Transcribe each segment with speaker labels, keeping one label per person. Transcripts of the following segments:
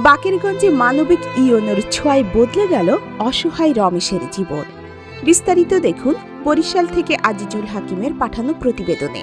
Speaker 1: বাকেরগঞ্জে মানবিক ইউএনওর ছোঁয়ায় বদলে গেল অসহায় রমেশের জীবন। বিস্তারিত দেখুন বরিশাল থেকে আজিজুল হাকিমের পাঠানো প্রতিবেদনে।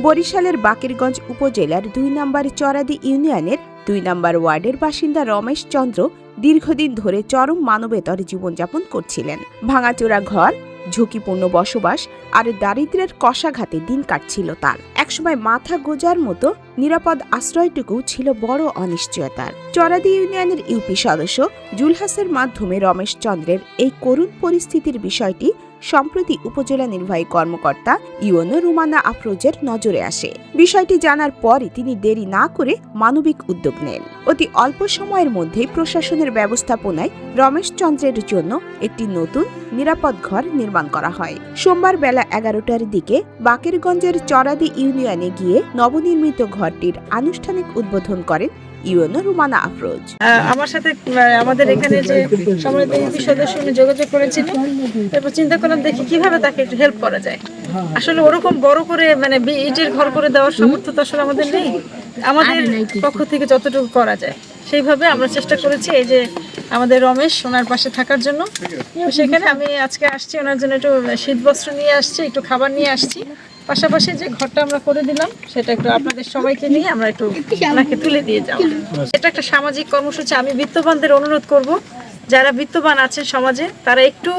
Speaker 1: বরিশালের বাকেরগঞ্জ উপজেলার ২ নম্বর চরাদি ইউনিয়নের ২ নম্বর ওয়ার্ডের বাসিন্দা রমেশ চন্দ্র দীর্ঘদিন ধরে চরম মানবেতর জীবনযাপন করছিলেন। ভাঙাচোরা ঘর, ঝুঁকিপূর্ণ বসবাস আর দারিদ্র্যের কষাঘাতে দিন কাটছিল তার। একসময় মাথা গোজার মতো নিরাপদ আশ্রয়টুকু ছিল বড় অনিশ্চয়তার। চরাদি ইউনিয়নের ইউপি সদস্য জুলহাসের মাধ্যমে রমেশ চন্দ্রের এই করুণ পরিস্থিতির বিষয়টি সম্প্রতি উপজেলা নির্বাহী কর্মকর্তা ইউএনও রুমানা আফরোজের নজরে আসে। বিষয়টি জানার পরই তিনি দেরি না করে মানবিক উদ্যোগ নেন। অতি অল্প সময়ের মধ্যেই প্রশাসনের ব্যবস্থাপনায় রমেশ চন্দ্রের জন্য একটি নতুন নিরাপদ ঘর নির্মাণ করা হয়। সোমবার বেলা ১১টার দিকে বাকেরগঞ্জের চরাদি ইউনিয়নে গিয়ে নবনির্মিত ঘরটির আনুষ্ঠানিক উদ্বোধন করেন ইউএনও রুমানা আফরোজ।
Speaker 2: আমার সাথে আমাদের এখানে যে সম্মানিত ইউপি সদস্য যোগাযোগ করেছিলেন, তারপর চিন্তা করলাম দেখি কিভাবে তাকে একটু হেল্প করা যায়। আসলে ওরকম বড় করে ইটের ঘর করে দেওয়ার সামর্থ্য তো আসলে আমাদের নেই। আমাদের পক্ষ থেকে যতটুকু করা যায় সেইভাবে আমরা চেষ্টা করেছি। এই যে আমাদের রমেশ, ওনার পাশে থাকার জন্য, সেখানে আমি আজকে আসছি ওনার জন্য একটু শীত বস্ত্র নিয়ে আসছি, একটু খাবার নিয়ে আসছি। পাশাপাশি যে ঘরটা আমরা করে দিলাম সেটা একটু আপনাদের সবাইকে নিয়ে আমরা একটু ওনাকে তুলে দিয়ে যাব। এটা একটা সামাজিক কর্মসূচি। আমি বিত্তবানদের অনুরোধ করব, যারা বিত্তবান আছেন সমাজে, তারা একটু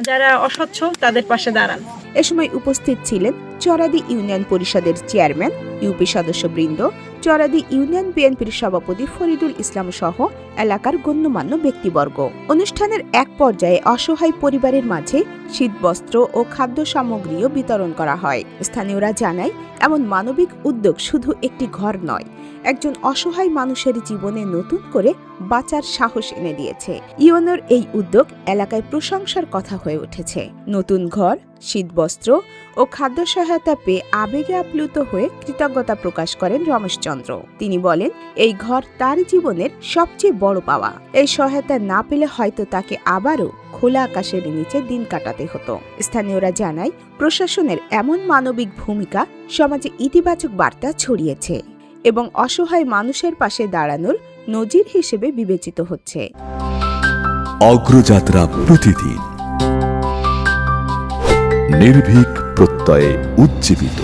Speaker 2: যারা অসচ্ছল তাদের পাশে দাঁড়ান।
Speaker 1: এ সময় উপস্থিত ছিলেন চরাদি ইউনিয়ন পরিষদের চেয়ারম্যান, ইউপি সদস্যবৃন্দ, চরাদি ইউনিয়ন বিএনপির সভাপতি ফরিদুল ইসলাম সহ এলাকার গণ্যমান্য ব্যক্তিবর্গ। অনুষ্ঠানের এক পর্যায়ে অসহায় পরিবারের মাঝে শীতবস্ত্র ও খাদ্য সামগ্রীও বিতরণ করা হয়। স্থানীয়রা জানায়, এমন মানবিক উদ্যোগ শুধু একটি ঘর নয়, একজন অসহায় মানুষের জীবনে নতুন করে বাঁচার সাহস এনে দিয়েছে। ইউএনওর এই উদ্যোগ এলাকায় প্রশংসার কথা হয়ে উঠেছে। নতুন ঘর, শীতবস্ত্র ও খাদ্য সহায়তা পেয়ে আবেগে আপ্লুত হয়ে কৃতজ্ঞতা প্রকাশ করেন রমেশ চন্দ্র। তিনি বলেন, এই ঘর তার জীবনের সবচেয়ে বড় পাওয়া। এই সহায়তা না পেলে হয়তো তাকে আবারও খোলা আকাশের নিচে দিন কাটাতে হতো। স্থানীয়রা জানায়, প্রশাসনের এমন মানবিক ভূমিকা সমাজে ইতিবাচক বার্তা ছড়িয়েছে এবং অসহায় মানুষের পাশে দাঁড়ানোর নজির হিসেবে বিবেচিত হচ্ছে।
Speaker 3: অগ্রযাত্রা প্রতিদিন নির্ভীক প্রত্যয়ে উজ্জীবিত।